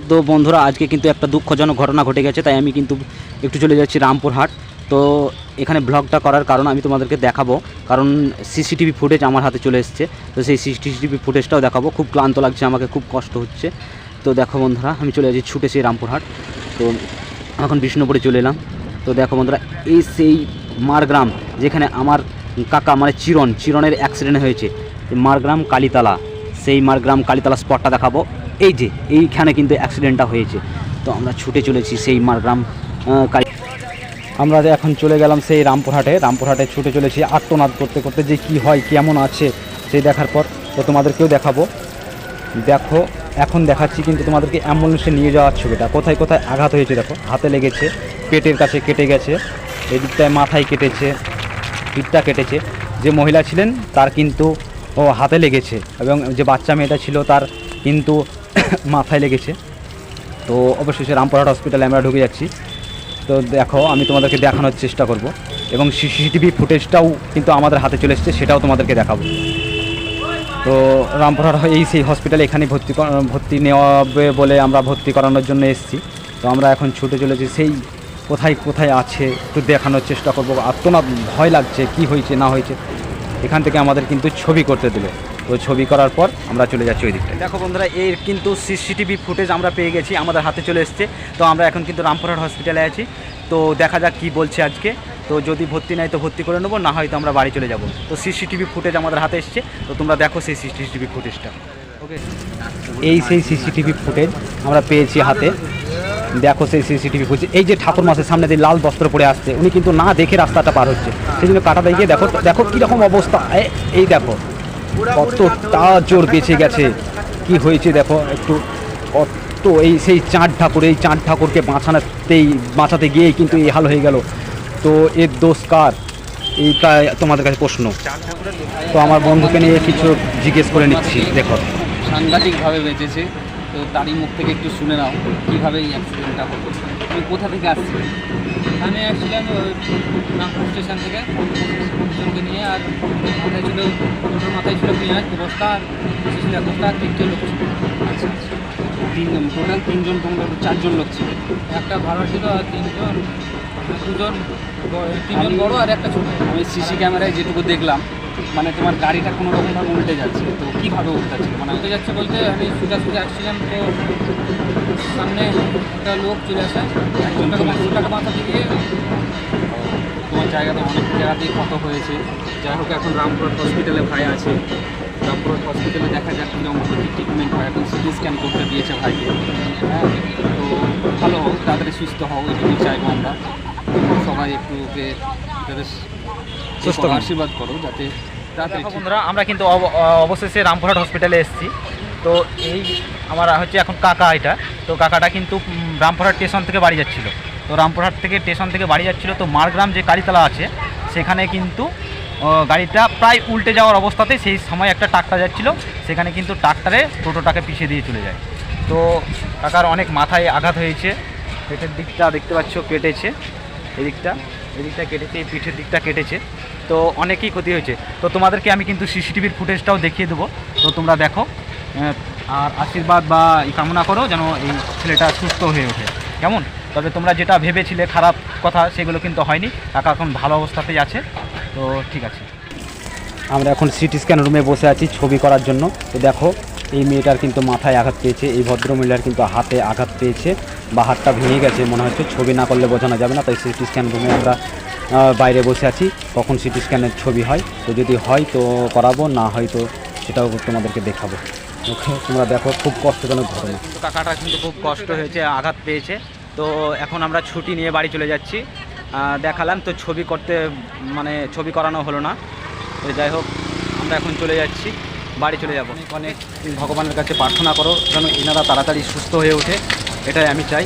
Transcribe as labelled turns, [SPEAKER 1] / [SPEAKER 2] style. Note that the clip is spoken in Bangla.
[SPEAKER 1] তো বন্ধুরা আজকে কিন্তু একটা দুঃখজনক ঘটনা ঘটে গেছে, তাই আমি কিন্তু একটু চলে যাচ্ছি রামপুরহাট। তো এখানে ব্লগটা করার কারণ আমি তোমাদেরকে দেখাবো, কারণ সিসিটিভি ফুটেজ আমার হাতে চলে এসছে। তো সেই সিসিটিভি ফুটেজটাও দেখাবো। খুব ক্লান্ত লাগছে আমাকে, খুব কষ্ট হচ্ছে। তো দেখো বন্ধুরা, আমি চলে যাচ্ছি ছুটে সেই রামপুরহাট। তো এখন বিষ্ণুপুরে চলে এলাম। তো দেখো বন্ধুরা, এই সেই মারগ্রাম যেখানে আমার কাকা মানে চিরনের অ্যাক্সিডেন্ট হয়েছে, মারগ্রাম কালীতলা, সেই মারগ্রাম কালীতলা স্পটটা দেখাবো। এই যে এইখানে কিন্তু অ্যাক্সিডেন্টটা হয়েছে। তো আমরা ছুটে চলেছি সেই মারগ্রাম কালী। আমরা এখন চলে গেলাম সেই রামপুরহাটে ছুটে চলেছি আত্মনাদ করতে করতে, যে কি হয় কেমন আছে সেই দেখার পর তো তোমাদেরকেও দেখাবো। দেখো এখন দেখাচ্ছি কিন্তু তোমাদেরকে অ্যাম্বুলেন্সে নিয়ে যাওয়ার ছবিটা। কোথায় কোথায় আঘাত হয়েছে দেখো, হাতে লেগেছে, পেটের কাছে কেটে গেছে, এদিকটায় মাথায় কেটেছে, পিঠটা কেটেছে। যে মহিলা ছিলেন তার কিন্তু হাতে লেগেছে, এবং যে বাচ্চা মেয়েটা ছিল তার কিন্তু মাথায় লেগেছে। তো অবশেষে রামপুরহাট হসপিটালে আমরা ঢুকে যাচ্ছি। তো দেখো আমি তোমাদেরকে দেখানোর চেষ্টা করব, এবং সিসিটিভি ফুটেজটাও কিন্তু আমাদের হাতে চলে এসেছে, সেটাও তোমাদেরকে দেখাবো। তো রামপুরহাট এই সেই হসপিটালে এখানে ভর্তি নেওয়া হবে বলে আমরা ভর্তি করানোর জন্য এসেছি। তো আমরা এখন ছুটে চলেছি সেই কোথায় কোথায় আছে একটু দেখানোর চেষ্টা করবো। আত্মনাদ ভয় লাগছে, কি হয়েছে না হয়েছে। এখান থেকে আমাদের কিন্তু ছবি করতে দিলে, তো ছবি করার পর আমরা চলে যাচ্ছি ওই দিকটা। দেখো বন্ধুরা, এর কিন্তু সিসিটিভি ফুটেজ আমরা পেয়ে গেছি, আমাদের হাতে চলে এসছে। তো আমরা এখন কিন্তু রামপুরহাট হসপিটালে আছি। তো দেখা যাক কী বলছে আজকে। তো যদি ভর্তি নেয় তো ভর্তি করে নেবো, না হয়তো আমরা বাড়ি চলে যাব। তো সিসিটিভি ফুটেজ আমাদের হাতে এসছে, তো তোমরা দেখো সেই সিসিটিভি ফুটেজটা। ওকে, এই সেই সিসিটিভি ফুটেজ আমরা পেয়েছি হাতে। দেখো সেই সিসিটিভি ফুটেজ। এই যে ঠাকুর মাসের সামনে দিয়ে লাল বস্ত্র পরে আসছে, উনি কিন্তু না দেখে রাস্তাটা পার হচ্ছে, সেই জন্য কাটা দিয়ে দেখো দেখো কীরকম অবস্থা। এই দেখো কতটা জোর বেঁচে গেছে, কি হয়েছে দেখো একটু। কত এই সেই চাঁদ ঠাকুরকে বাঁচাতে গিয়েই কিন্তু এই হাল হয়ে গেল। তো এর দোষ কার, এইটা তোমাদের কাছে প্রশ্ন। তো আমার বন্ধুকে নিয়ে কিছু জিজ্ঞেস করে নিচ্ছি। দেখো
[SPEAKER 2] সাংঘাতিকভাবে বেঁচেছে, তো তারই মুখ থেকে একটু শুনে নাও কীভাবে এই অ্যাক্সিডেন্টটা হলো। তুমি কোথা থেকে আসছি?
[SPEAKER 3] আমি অ্যাকচুয়ালি নাগপুর স্টেশন থেকে লোকজনকে নিয়ে, আর মাথায় ছিল দুটোর মাথায় ছিল পেঁয়াজ বস্তা, আর ছিল এক বস্তা, আর তিনটে লোক ছিল।
[SPEAKER 2] আচ্ছা, টোটাল তিনজন, তোমরা চারজন লোক ছিল।
[SPEAKER 3] একটা ভালো ছিল আর তিনজন বড় আর একটা ছোটো।
[SPEAKER 2] আমি সিসি ক্যামেরায় যেটুকু দেখলাম, মানে তোমার গাড়িটা কোনো রকমভাবে উল্টে যাচ্ছে, তো কীভাবে উল্টাচ্ছিল? মানে
[SPEAKER 3] উল্টে যাচ্ছে বলতে আমি সোজা আসছিলাম, তো সামনে একটা লোক চলে আসে, একজনটাকে মাথা দিয়ে।
[SPEAKER 2] তোমার জায়গাতে অনেক জায়গাতেই ক্ষত হয়েছে। যাই হোক, এখন রামপুরহাট হসপিটালে ভাই আছে। রামপুরহাট হসপিটালে দেখা যাক কীরকম ট্রিটমেন্ট হয়। এখন সিটি স্ক্যান করতে দিয়েছে ভাইকে। হ্যাঁ, তো ভালো হোক, তাড়াতাড়ি সুস্থ হও, এটুকুই চাইবো আমরা। সবাই একটু ওকে সুস্থ আশীর্বাদ করো যাতে তাড়াতাড়ি।
[SPEAKER 1] বন্ধুরা, আমরা কিন্তু অবশেষে রামপুরহাট হসপিটালে এসেছি। তো এই আমার হচ্ছে এখন কাকা, এটা তো কাকাটা কিন্তু রামপুরহাট স্টেশন থেকে বাড়ি যাচ্ছিল। তো রামপুরহাট থেকে স্টেশন থেকে বাড়ি যাচ্ছিল, তো মারগ্রাম যে কালীতলা আছে সেখানে কিন্তু গাড়িটা প্রায় উল্টে যাওয়ার অবস্থাতে সেই সময় একটা ট্রাক্টর যাচ্ছিল, সেখানে কিন্তু ট্রাক্টরে টোটোটাকে পিছিয়ে দিয়ে চলে যায়। তো কাকার অনেক মাথায় আঘাত হয়েছে, পেটের দিকটা দেখতে পাচ্ছ কেটেছে, এদিকটা কেটেছে, এই পিঠের দিকটা কেটেছে। তো অনেকই ক্ষতি হয়েছে। তো তোমাদেরকে আমি কিন্তু সিসিটিভির ফুটেজটাও দেখিয়ে দেবো, তো তোমরা দেখো আর আশীর্বাদ বা কামনা করো যেন এই ছেলেটা সুস্থ হয়ে ওঠে, কেমন? তবে তোমরা যেটা ভেবেছিলে খারাপ কথা, সেগুলো কিন্তু হয়নি। কাকা এখন ভালো অবস্থাতেই আছে। তো ঠিক আছে, আমরা এখন সিটি স্ক্যান রুমে বসে আছি ছবি করার জন্য। তো দেখো এই মেয়েটার কিন্তু মাথায় আঘাত পেয়েছে, এই ভদ্রমহিলার কিন্তু হাতে আঘাত পেয়েছে, বা হাতটা ভেঙে গেছে মনে হচ্ছে। ছবি না করলে বোঝানো যাবে না, তাই সিটি স্ক্যান রুমে আমরা বাইরে বসে আছি। কখন সিটি স্ক্যানের ছবি হয়, তো যদি হয় তো করাবো, না হয় তো সেটাও তোমাদেরকে দেখাবো। ওকে, তোমরা দেখো, খুব কষ্টজনক ঘটনা। কাকাটা কিন্তু খুব কষ্ট হয়েছে, আঘাত পেয়েছে। তো এখন আমরা ছুটি নিয়ে বাড়ি চলে যাচ্ছি। দেখালাম তো ছবি করতে, মানে ছবি করানো হলো না। তো যাই হোক, আমরা এখন চলে যাচ্ছি, বাড়ি চলে যাবো। অনেক ভগবানের কাছে প্রার্থনা করো যেন এনারা তাড়াতাড়ি সুস্থ হয়ে ওঠে, এটাই আমি চাই।